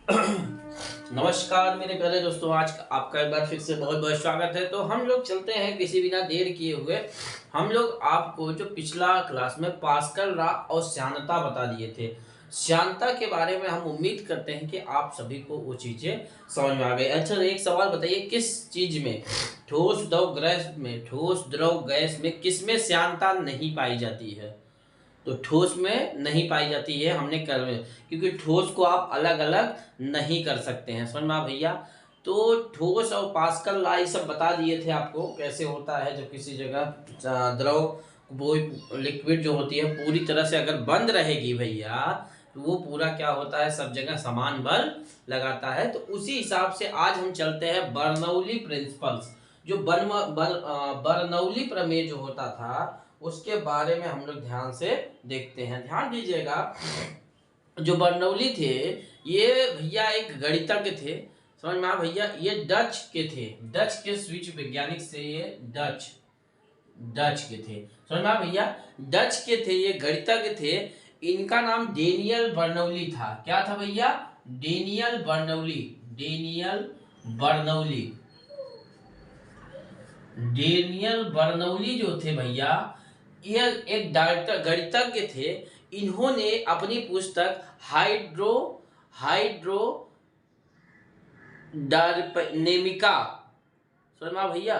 नमस्कार मेरे प्यारे दोस्तों, आज आपका एक बार फिर से बहुत बहुत स्वागत है। तो हम लोग चलते हैं किसी बिना देर किए हुए। हम लोग आपको जो पिछला क्लास में पास्कल लॉ और श्यानता बता दिए थे, श्यानता के बारे में हम उम्मीद करते हैं कि आप सभी को वो चीज़ें समझ में आ गई। अच्छा, एक सवाल बताइए, किस चीज़ में, ठोस द्रव गैस में किस में श्यानता नहीं पाई जाती है? तो ठोस में नहीं पाई जाती है, हमने कर में, क्योंकि ठोस को आप अलग अलग नहीं कर सकते हैं। समझ में आ भैया? तो ठोस और पास्कल लॉ ये सब बता दिए थे आपको कैसे होता है जब किसी जगह द्रव, वो लिक्विड जो होती है पूरी तरह से अगर बंद रहेगी भैया, तो वो पूरा क्या होता है, सब जगह समान बल लगाता है। तो उसी हिसाब से आज हम चलते हैं बर्नौली प्रिंसिपल्स, जो बर्नौली प्रमेय जो होता था उसके बारे में हम लोग ध्यान से देखते हैं। ध्यान दीजिएगा, जो बर्नौली थे ये भैया एक गणितज्ञ थे। समझ में आ भैया? ये डच के थे, डच के स्विच वैज्ञानिक से, ये डच डच के थे। समझ में आ भैया? डच के थे, ये गणितज्ञ थे। इनका नाम डेनियल बर्नौली था। क्या था भैया? Daniel Bernoulli. Daniel Bernoulli Daniel Bernoulli जो थे भैया, ये एक डॉक्टर गणितज्ञ थे। इन्होंने अपनी पुस्तक हाइड्रो हाइड्रो डायनेमिका, समझ में भैया?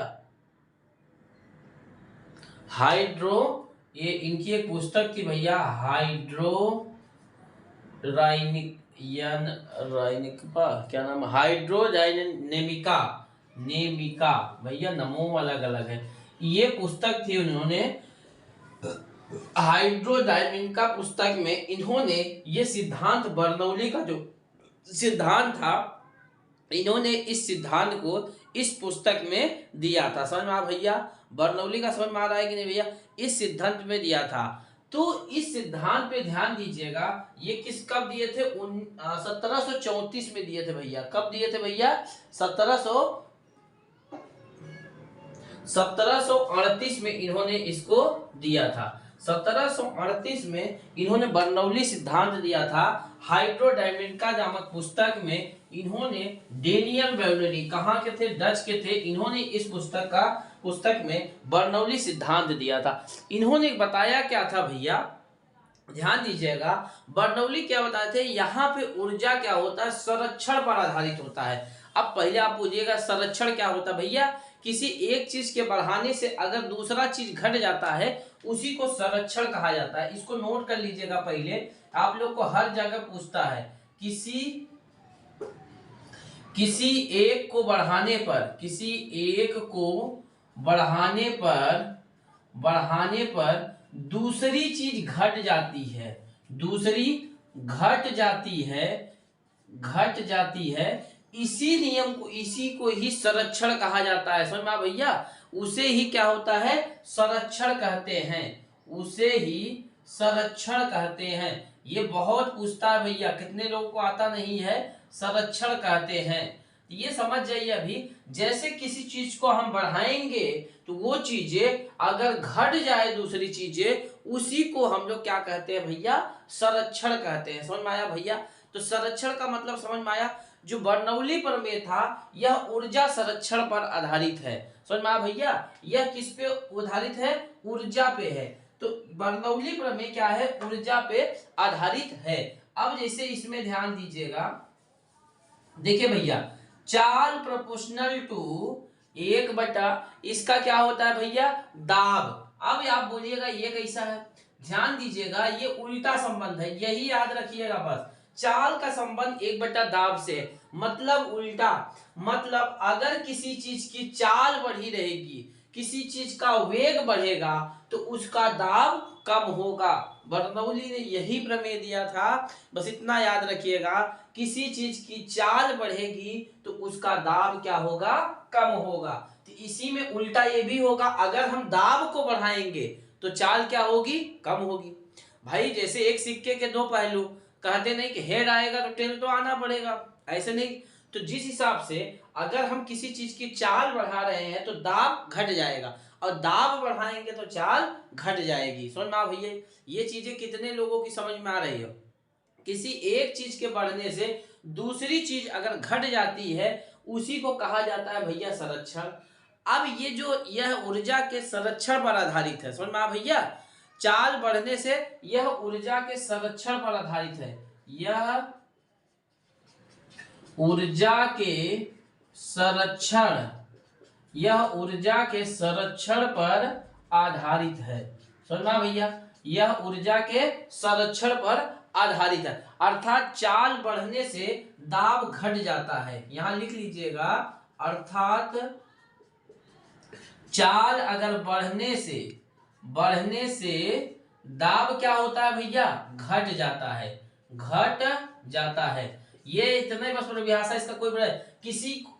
हाइड्रो, ये इनकी एक पुस्तक थी भैया, हाइड्रो राइनिका, क्या नाम, हाइड्रोडायनेमिका, नेमिका भैया, नमो अलग अलग है। ये पुस्तक थी, उन्होंने हाइड्रोडायनेमिका पुस्तक में इन्होंने ये सिद्धांत, बर्नौली का जो सिद्धांत था, इन्होंने इस सिद्धांत को इस पुस्तक में दिया था। समझ में आ भैया? बर्नौली का समझ में आ रहा है कि नहीं भैया? इस सिद्धांत में दिया था। तो इस सिद्धांत पे ध्यान दीजिएगा, ये कब दिए थे? 1734 में दिए थे भैया। कब दिए थे भैया? 1738 में इन्होंने इसको दिया था। 1738 में इन्होंने बर्नौली सिद्धांत दिया था। हाइड्रोडायनेमिका नामक पुस्तक में इन्होंने, डेनियल बर्नौली कहाँ के थे? डच के थे। इन्होंने इस पुस्तक में बर्नौली सिद्धांत दिया था। इन्होंने बताया क्या था भैया? ध्यान दीजिएगा, बर्नौली क्या बताए थे? यहाँ पे ऊर्जा क्या होता है? संरक्षण पर आधारित होता है। अब पहले आप पूछिएगा संरक्षण क्या होता है भैया? किसी एक चीज के बढ़ाने से अगर दूसरा चीज घट जाता है, उसी को संरक्षण कहा जाता है। इसको नोट कर लीजिएगा। पहले आप लोग को हर जगह पूछता है, किसी एक को बढ़ाने पर, किसी एक को बढ़ाने पर दूसरी चीज घट जाती है, दूसरी घट जाती है। इसी नियम को, इसी को ही संरक्षण कहा जाता है। समझ में आ भैया? उसे ही क्या होता है? संरक्षण कहते हैं। उसे ही संरक्षण कहते हैं। ये बहुत पूछता है भैया, कितने लोगों को आता नहीं है? संरक्षण कहते हैं। ये समझ जाइए। अभी जैसे किसी चीज को हम बढ़ाएंगे तो वो चीजें अगर घट जाए, दूसरी चीजें, उसी को हम लोग क्या कहते हैं भैया? संरक्षण कहते हैं। समझ में आया भैया? तो संरक्षण का मतलब समझ में आया? जो बर्नौली प्रमेय था यह ऊर्जा संरक्षण पर आधारित है। समझ में आया भैया? यह किस पे आधारित है? ऊर्जा पे है। तो बर्नौली प्रमेय क्या है? ऊर्जा पे आधारित है। अब जैसे इसमें ध्यान दीजिएगा, देखिए भैया, चाल प्रोपोर्शनल टू 1/, इसका क्या होता है भैया? दाब। अब आप बोलिएगा ये कैसा है? ध्यान दीजिएगा, ये उल्टा संबंध है, यही याद रखिएगा बस। चाल का संबंध 1/दाब से, मतलब उल्टा। मतलब अगर किसी चीज की चाल बढ़ी रहेगी, किसी चीज का वेग बढ़ेगा, तो उसका दाब कम होगा। बर्नौली ने यही प्रमेय दिया था, बस इतना याद रखिएगा, किसी चीज की चाल बढ़ेगी तो उसका दाब क्या होगा? कम होगा। तो इसी में उल्टा ये भी होगा, अगर हम दाब को बढ़ाएंगे तो चाल क्या होगी? कम होगी। भाई जैसे एक सिक्के के दो पहलू, कहते नहीं कि हेड आएगा तो टेल तो आना पड़ेगा, ऐसे नहीं। तो जिस हिसाब से अगर हम किसी चीज की चाल बढ़ा रहे हैं तो दाब घट जाएगा, और दाब बढ़ाएंगे तो चाल घट जाएगी। समझ में आ भैया? ये चीजें कितने लोगों की समझ में आ रही है? किसी एक चीज के बढ़ने से दूसरी चीज अगर घट जाती है उसी को कहा जाता है भैया संरक्षण। अब ये जो यह ऊर्जा के संरक्षण पर आधारित है, समझ में आ भैया, चाल बढ़ने से यह ऊर्जा के संरक्षण पर आधारित है, यह ऊर्जा के संरक्षण, यह ऊर्जा के संरक्षण पर आधारित है, समझ में आ भैया, यह ऊर्जा के संरक्षण पर आधारित है। अर्थात चाल बढ़ने से दाब घट जाता है, यहां लिख लीजिएगा, अर्थात चाल अगर बढ़ने से दाब क्या होता है भैया, घट जाता है, घट जाता है। ये इतना ही बस परिभाषा, इसका कोई बड़ा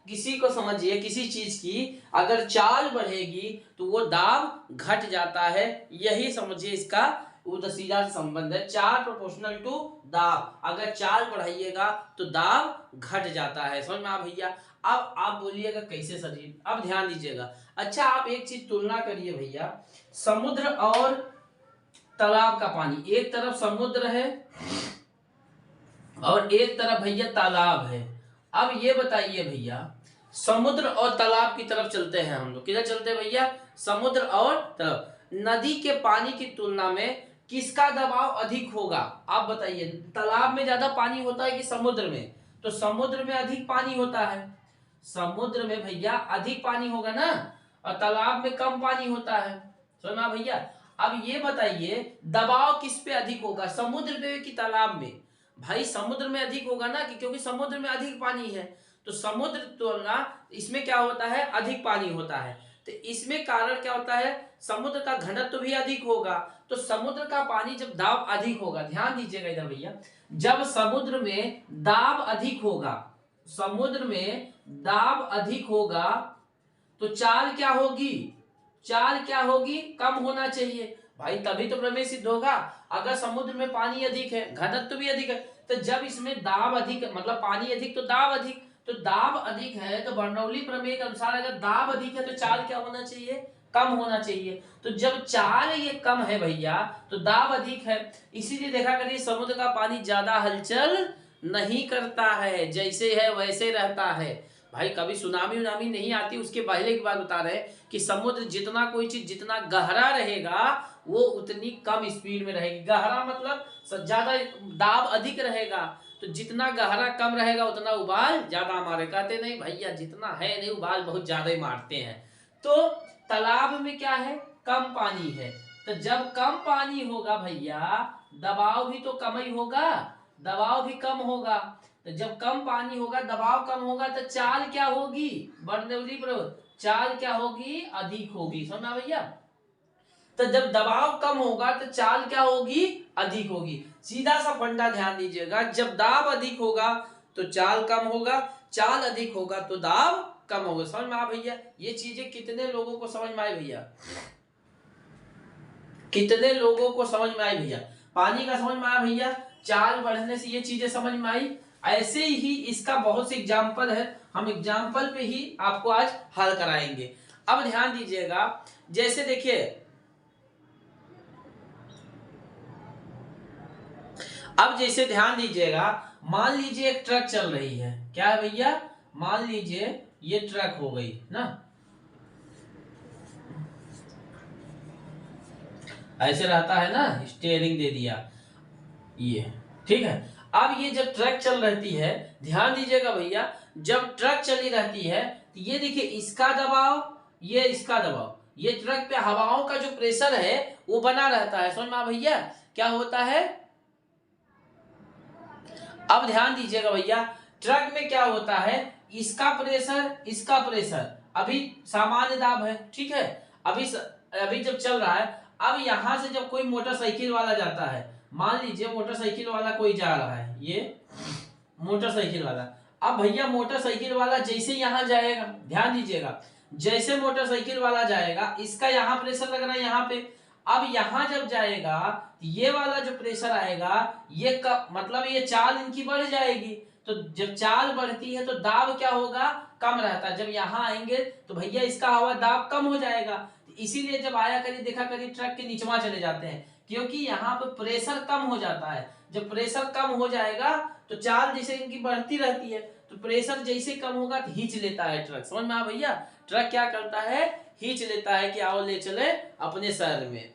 किसी को समझिए, किसी चीज की अगर चाल बढ़ेगी तो वो दाब घट जाता है, यही समझिए इसका सीधा संबंध है, चाल प्रोपोर्शनल टू दाब। अगर चाल बढ़ाइएगा तो दाब घट जाता है, समझ में आ भैया। अब आप बोलिएगा कैसे सर जी, अब ध्यान दीजिएगा। अच्छा आप एक चीज तुलना करिए भैया, समुद्र और तालाब का पानी, एक तरफ समुद्र है और एक तरफ भैया तालाब है। अब ये बताइए भैया, समुद्र और तालाब की तरफ चलते हैं हम लोग, किधर चलते हैं भैया, समुद्र और तालाब। नदी के पानी की तुलना में किसका दबाव अधिक होगा, आप बताइए। तालाब में ज्यादा पानी होता है कि समुद्र में, तो समुद्र में अधिक पानी होता है, समुद्र में भैया अधिक पानी होगा ना, और तालाब में कम पानी होता है, सुना भैया। अब ये बताइए दबाव किस पे अधिक होगा, समुद्र पे कि तालाब में, भाई समुद्र में अधिक होगा ना, क्योंकि समुद्र में अधिक पानी है, तो समुद्र तुलना इसमें क्या होता है, अधिक पानी होता है, तो इसमें कारण क्या होता है, समुद्र का घनत्व भी अधिक होगा, तो समुद्र का पानी जब दाब अधिक होगा, ध्यान दीजिएगा इधर भैया, जब समुद्र में दाब अधिक होगा, समुद्र में दाब अधिक होगा तो चाल क्या होगी, चाल क्या होगी, कम होना चाहिए भाई, तभी तो प्रमेय सिद्ध होगा। अगर समुद्र में पानी अधिक है, घनत्व भी अधिक है, तो जब इसमें दाब अधिक, मतलब पानी अधिक तो दाब अधिक, तो दाब अधिक है तो बर्नौली प्रमेय के अनुसार अगर दाब अधिक है तो चाल क्या होना चाहिए, कम होना चाहिए। तो जब चाल ये कम है भैया तो दाब अधिक है, इसीलिए देखा करिए समुद्र का पानी ज्यादा हलचल नहीं करता है, जैसे है वैसे रहता है भाई, कभी सुनामी उनामी नहीं आती। उसके पहले की बात बता रहे कि समुद्र जितना, कोई चीज जितना गहरा रहेगा वो उतनी कम स्पीड में रहेगी, गहरा मतलब ज्यादा दाब अधिक रहेगा, तो जितना गहरा कम रहेगा उतना उबाल ज्यादा मारे, कहते नहीं भैया जितना है नहीं उबाल बहुत ज्यादा ही मारते हैं। तो तालाब में क्या है, कम पानी है, तो जब कम पानी होगा भैया दबाव भी तो कम ही होगा, दबाव भी कम होगा, तो जब कम पानी होगा दबाव कम होगा तो चाल क्या होगी, बर्नौली प्रमेय, चाल क्या होगी, अधिक होगी, समझना भैया। तो जब दबाव कम होगा तो चाल क्या होगी, अधिक होगी, सीधा सा फंडा ध्यान दीजिएगा, जब दाब अधिक होगा तो चाल कम होगा, चाल अधिक होगा तो दाब कम होगा, समझ में आ भैया। ये चीजें कितने लोगों को समझ में आई भैया, कितने लोगों को समझ में आई भैया, पानी का समझ में आया भैया, चाल बढ़ने से ये चीजें समझ में आई। ऐसे ही इसका बहुत से एग्जाम्पल है, हम एग्जाम्पल पे ही आपको आज हल कराएंगे। अब ध्यान दीजिएगा, जैसे देखिए अब जैसे ध्यान दीजिएगा, मान लीजिए एक ट्रक चल रही है, क्या है भैया, मान लीजिए ये ट्रक हो गई ना, ऐसे रहता है ना, स्टीयरिंग दे दिया ये, ठीक है। अब ये जब ट्रक चल रहती है, ध्यान दीजिएगा भैया, जब ट्रक चली रहती है तो ये देखिए इसका दबाव, ये इसका दबाव, ये ट्रक पे हवाओं का जो प्रेशर है वो बना रहता है, समझ में आ भैया क्या होता है। अब ध्यान दीजिएगा भैया, ट्रक में क्या होता है, इसका प्रेशर इसका प्रेशर अभी सामान्य दाब है, ठीक है, अभी जब चल रहा है। अब यहां से जब कोई मोटरसाइकिल वाला जाता है, मान लीजिए मोटरसाइकिल वाला कोई जा रहा है, ये मोटरसाइकिल वाला, अब भैया मोटरसाइकिल वाला जैसे यहां जाएगा, ध्यान दीजिएगा, जैसे मोटरसाइकिल वाला जाएगा इसका यहाँ प्रेशर लग रहा है यहाँ पे, अब यहां जब जाएगा ये वाला जो प्रेशर आएगा ये मतलब ये चाल इनकी बढ़ जाएगी, तो जब चाल बढ़ती है तो दाब क्या होगा, कम रहता है, जब यहाँ आएंगे तो भैया इसका हवा दाब कम हो जाएगा, इसीलिए जब आया करिए देखा करिए ट्रक के नीचवा चले जाते हैं, क्योंकि यहाँ पे प्रेशर कम हो जाता है, जब प्रेशर कम हो जाएगा तो चाल जैसे इनकी बढ़ती रहती है, तो प्रेशर जैसे कम होगा तो खींच लेता है ट्रक। समझ में आ भैया, ट्रक क्या करता है, खींच लेता है कि आओ ले चले अपने शहर में।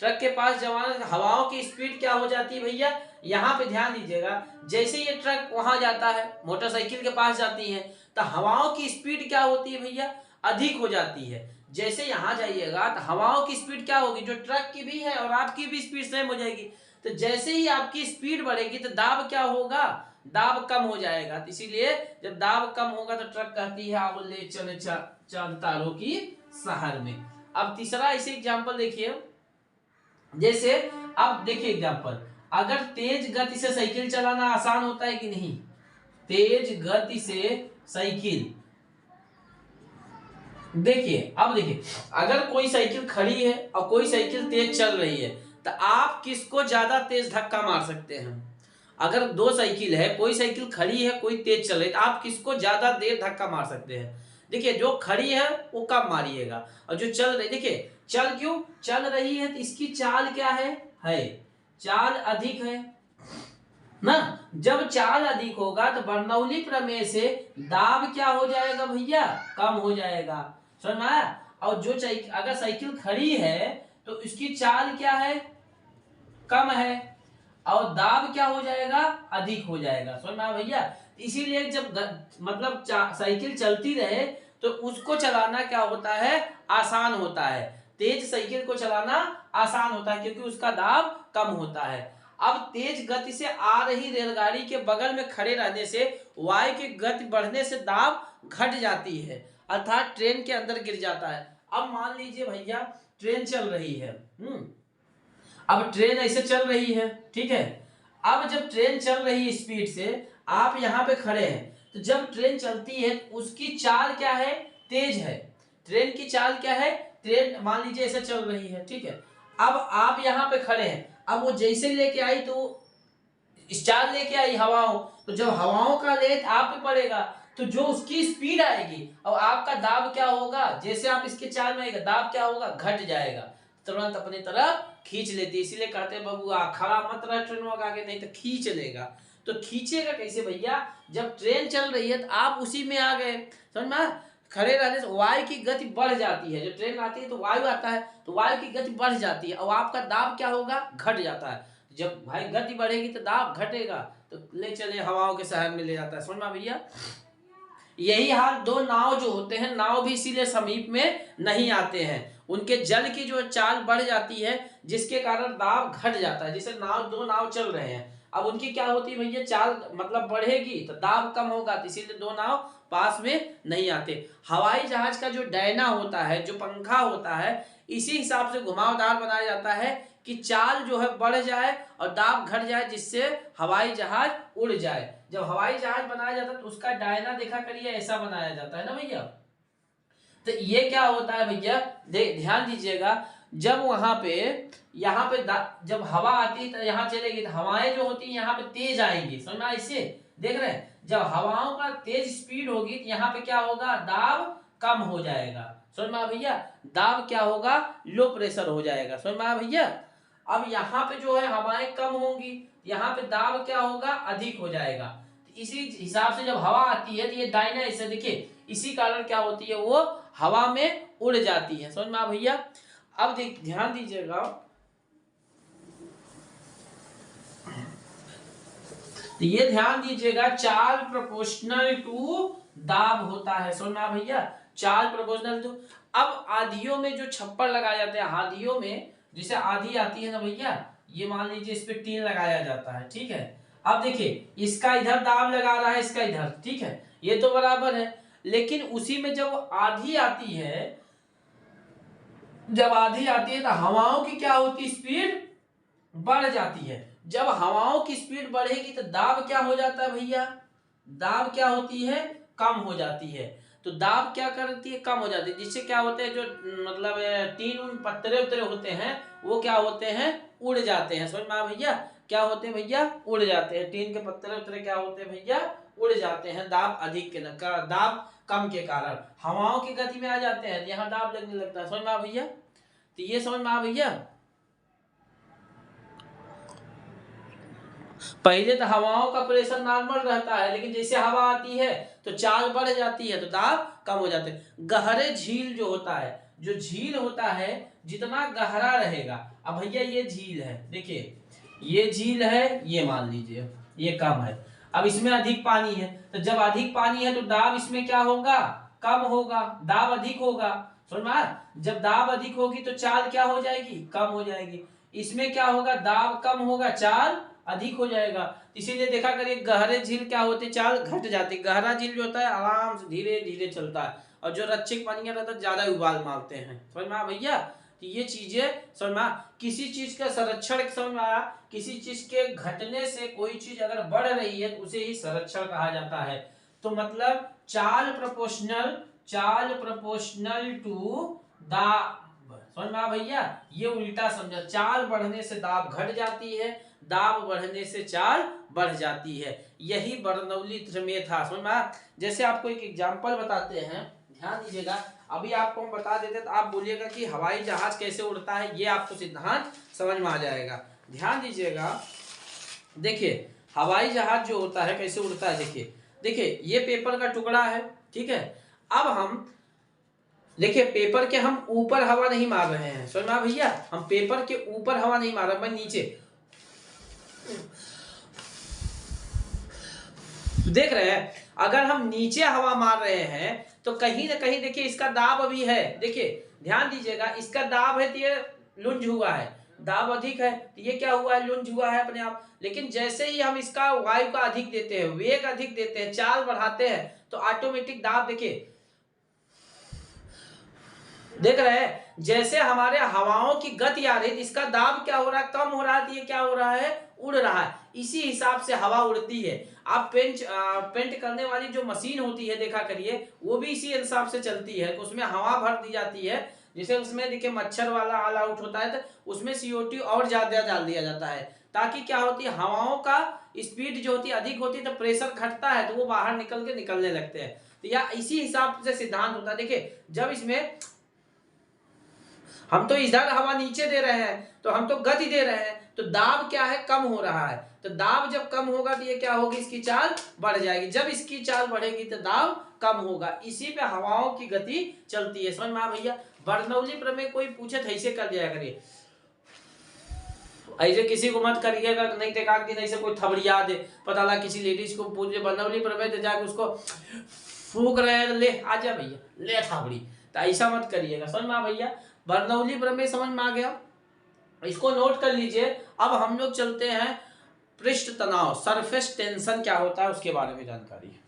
ट्रक के पास जवान हवाओं की स्पीड क्या हो जाती है भैया, यहाँ पे ध्यान दीजिएगा, जैसे ये ट्रक वहां जाता है, मोटरसाइकिल के पास जाती है, तो हवाओं की स्पीड क्या होती है भैया, अधिक हो जाती है। जैसे यहाँ जाइएगा तो हवाओं की स्पीड क्या होगी, जो ट्रक की भी है और आपकी भी स्पीड सेम हो जाएगी। तो जैसे ही आपकी स्पीड बढ़ेगी तो दाब क्या होगा, दाब कम हो जाएगा। तो इसीलिए जब दाब कम होगा तो ट्रक कहती है आओ ले चले चांद तारों की शहर में। अब तीसरा इसे एग्जाम्पल देखिए, जैसे अब देखिए एग्जाम्पल, अगर तेज गति से साइकिल चलाना आसान होता है कि नहीं, तेज गति से साइकिल, देखिए अब देखिए, अगर कोई साइकिल खड़ी है और कोई साइकिल तेज चल रही है तो आप किसको ज्यादा तेज धक्का मार सकते हैं। अगर दो साइकिल है, कोई साइकिल खड़ी है कोई तेज चल रही है, तो आप किसको ज्यादा देर धक्का मार सकते हैं। देखिए जो खड़ी है वो कम मारिएगा, और जो चल रही, देखिए चल क्यों चल रही है तो इसकी चाल क्या है चाल अधिक है ना। जब चाल अधिक होगा तो बर्नौली प्रमेय से दाब क्या हो जाएगा भैया, कम हो जाएगा। समझ में आया। और जो अगर साइकिल खड़ी है तो इसकी चाल क्या है, कम है, और दाब क्या हो जाएगा, अधिक हो जाएगा। समझ में आया भैया। इसीलिए जब मतलब साइकिल चलती रहे तो उसको चलाना क्या होता है, आसान होता है। तेज साइकिल को चलाना आसान होता है क्योंकि उसका दाब कम होता है। अब तेज गति से आ रही रेलगाड़ी के बगल में खड़े रहने से वायु की गति बढ़ने से दाब घट जाती है, अर्थात ट्रेन के अंदर गिर जाता है। अब मान लीजिए भैया ट्रेन चल रही है, अब ट्रेन ऐसे चल रही है, ठीक है। अब जब ट्रेन चल रही है स्पीड से, आप यहाँ पे खड़े हैं, तो जब ट्रेन चलती है उसकी चाल क्या है, तेज है। ट्रेन की चाल क्या है, ट्रेन मान लीजिए ऐसे चल रही है, ठीक है। अब आप यहाँ पे खड़े हैं, अब वो जैसे लेके आई तो चाल लेके आई हवाओं, तो जब हवाओं का लेट आप पे पड़ेगा तो जो उसकी स्पीड आएगी और आपका दाब क्या होगा, जैसे आप इसके चाल में आएगा दाब क्या होगा, घट जाएगा, तुरंत अपनी तरफ खींच लेती है। इसीलिए कहते हैं बबुआ खड़ा मत रह ट्रेन में आगे, नहीं तो खींच लेगा। तो खींचेगा कैसे भैया, जब ट्रेन चल रही है तो आप उसी में आ गए, समझ में। खड़े रहने से वायु की गति बढ़ जाती है, जब ट्रेन आती है तो वायु आता है तो वायु की गति बढ़ जाती है और आपका दाब क्या होगा, घट जाता है। जब भाई गति बढ़ेगी तो दाब घटेगा, तो ले चले हवाओं के शहर में ले जाता है। समझ में भैया। यही हाल दो नाव जो होते हैं, नाव भी इसीलिए समीप में नहीं आते हैं, उनके जल की जो चाल बढ़ जाती है जिसके कारण दाब घट जाता है। जैसे दो नाव चल रहे हैं, अब उनकी क्या होती है भैया, चाल मतलब बढ़ेगी तो दाब कम होगा, तो इसीलिए दो नाव पास में नहीं आते। हवाई जहाज का जो डायना होता है, जो पंखा होता है, इसी हिसाब से घुमावदार बनाया जाता है कि चाल जो है बढ़ जाए और दाब घट जाए, जिससे हवाई जहाज उड़ जाए। जब हवाई जहाज बनाया जाता है तो उसका डायना देखा करिए ऐसा बनाया जाता है ना भैया। तो ये क्या होता है भैया, ध्यान दीजिएगा, जब वहां पे यहाँ पे जब हवा आती है तो यहाँ चलेगी, तो हवाएं जो होती है यहाँ पे तेज आएंगी। समझ में इसे देख रहे हैं, जब हवाओं का तेज स्पीड होगी तो यहाँ पे क्या होगा, दाब कम हो जाएगा। समझ में भैया, दाब क्या होगा, लो प्रेशर हो जाएगा। समझ में भैया। अब यहाँ पे जो है हवाएं कम होंगी, यहाँ पे दाब क्या होगा, अधिक हो जाएगा। तो इसी हिसाब से जब हवा आती है तो ये डायना ऐसे देखिए, इसी कारण क्या होती है, वो हवा में उड़ जाती है। समझ में भैया। अब ध्यान दीजिएगा, तो ये ध्यान दीजिएगा, चाल प्रोपोर्शनल टू दाब होता है। समझ में भैया, चाल प्रोपोर्शनल टू। अब आधियों में जो छप्पर लगाए जाते हैं, आधियों में जैसे आधी आती है ना भैया, ये मान लीजिए इस पे टीन लगाया जाता है, ठीक है। अब देखिए इसका इधर दाब लगा रहा है, इसका इधर, ठीक है, ये तो बराबर है। लेकिन उसी में जब आधी आती है, जब आधी आती है तो हवाओं की क्या होती है, स्पीड बढ़ जाती है। जब हवाओं की स्पीड बढ़ेगी तो दाब क्या हो जाता है भैया, दाब क्या होती है, कम हो जाती है। तो दाब क्या करती है, कम हो जाती है, जिससे क्या होते हैं, जो मतलब टीन उन पत्तरे उतरे होते हैं वो क्या होते हैं, उड़ जाते हैं। समझ में भैया, क्या होते हैं भैया, उड़ जाते हैं। टीन के पत्तरे उतरे क्या होते हैं भैया, उड़ जाते हैं, दाब अधिक के दाब कम के कारण हवाओं की गति में आ जाते हैं, यहाँ दाब लगने लगता है। समझ में भैया। तो ये समझ में भैया। पहले तो हवाओं का प्रेशर नॉर्मल रहता है, लेकिन जैसे हवा आती है तो चाल बढ़ जाती है तो दाब कम हो जाते हैं। गहरे झील जो होता है, जो झील होता है जितना गहरा रहेगा, अब भैया ये झील है, देखिए ये झील है, ये मान लीजिए ये कम है, अब इसमें अधिक पानी है, तो जब अधिक पानी है तो दाब इसमें क्या होगा, कम होगा, दाब अधिक होगा। समझ में आया? जब दाब अधिक होगी तो चाल क्या हो जाएगी, कम हो जाएगी। इसमें क्या होगा, दाब कम होगा, चाल अधिक हो जाएगा। इसीलिए देखा करिए गहरे झील क्या होते, चाल घट जाती, गहरा झील जो होता है आराम से धीरे धीरे चलता है, और जो रच्छिक पानी रहता है ज्यादा उबाल मारते हैं। समझ में आया भैया? तो ये चीजें समझ में आया। किसी चीज का संरक्षण समझ में आया, किसी चीज के घटने से कोई चीज अगर बढ़ रही है तो उसे ही संरक्षण कहा जाता है। तो मतलब चाल प्रोपोर्शनल टू दाब। समझ में आया भैया? ये उल्टा समझा, चाल बढ़ने से दाब घट जाती है, दाब बढ़ने से चाल बढ़ जाती है। यही बर्नौली प्रमेय था। समझ में आया? जैसे आपको एक एग्जांपल बताते हैं, ध्यान दीजिएगा। अभी आपको हम बता देते तो आप बोलिएगा कि हवाई जहाज कैसे उड़ता है, ये आपको सिद्धांत समझ में आ जाएगा। ध्यान दीजिएगा, देखिए हवाई जहाज जो होता है कैसे उड़ता है, देखिए ये पेपर का टुकड़ा है, ठीक है। अब हम देखिए पेपर के हम ऊपर हवा नहीं मार रहे हैं, समझ में आया भैया? हम पेपर के ऊपर हवा नहीं मार रहे, मैं नीचे देख रहे हैं। अगर हम नीचे हवा मार रहे हैं तो कहीं ना कहीं देखिए इसका दाब अभी है, देखिए ध्यान दीजिएगा, इसका दाब है तो ये लुंज हुआ है, दाब अधिक है तो ये क्या हुआ है, लुंज हुआ है अपने आप। लेकिन जैसे ही हम इसका वायु का अधिक देते हैं, वेग अधिक देते हैं, चाल बढ़ाते हैं, तो ऑटोमेटिक दाब देखिए, देख रहे हैं जैसे हमारे हवाओं की गति आ रही है, इसका दाब क्या हो रहा है, कम हो रहा है, तो ये क्या हो रहा है, उड़ रहा है। इसी हिसाब से हवा उड़ती है। आप पेंट करने वाली जो मशीन होती है देखा करिए, वो भी इसी हिसाब से चलती है। तो उसमें हवा भर दी जाती है, जैसे उसमें देखिए मच्छर वाला ऑल आउट होता है तो उसमें CO2 और ज्यादा डाल दिया जाता है, ताकि क्या होती है, हवाओं का स्पीड जो होती है अधिक होती है तो प्रेशर घटता है तो वो बाहर निकलने लगते हैं। तो या इसी हिसाब से सिद्धांत होता है। देखिए जब इसमें हम तो इधर हवा नीचे दे रहे हैं तो हम तो गति दे रहे हैं, तो दाब क्या है, कम हो रहा है। तो दाब जब कम होगा तो ये क्या होगी, इसकी चाल बढ़ जाएगी। जब इसकी चाल बढ़ेगी तो दाब कम होगा। इसी पे हवाओं की गति चलती है। समझ में आ भैया? बर्नौली प्रमेय कोई पूछे तो ऐसे कर दिया करिए, ऐसे किसी को मत करिएगा, नहीं तो एक दिन ऐसे कोई थबड़िया दे, पता लगा किसी लेडीज को पूछ बर्नौली प्रमेय तो जाके उसको फूक रहे हैं, ले आजा भैया ले थबड़ी, तो ऐसा मत करिएगा। समझ में आ भैया? बर्नौली प्रमेय समझ में आ गया, इसको नोट कर लीजिए। अब हम लोग चलते हैं पृष्ठ तनाव, सरफेस टेंशन क्या होता है उसके बारे में जानकारी।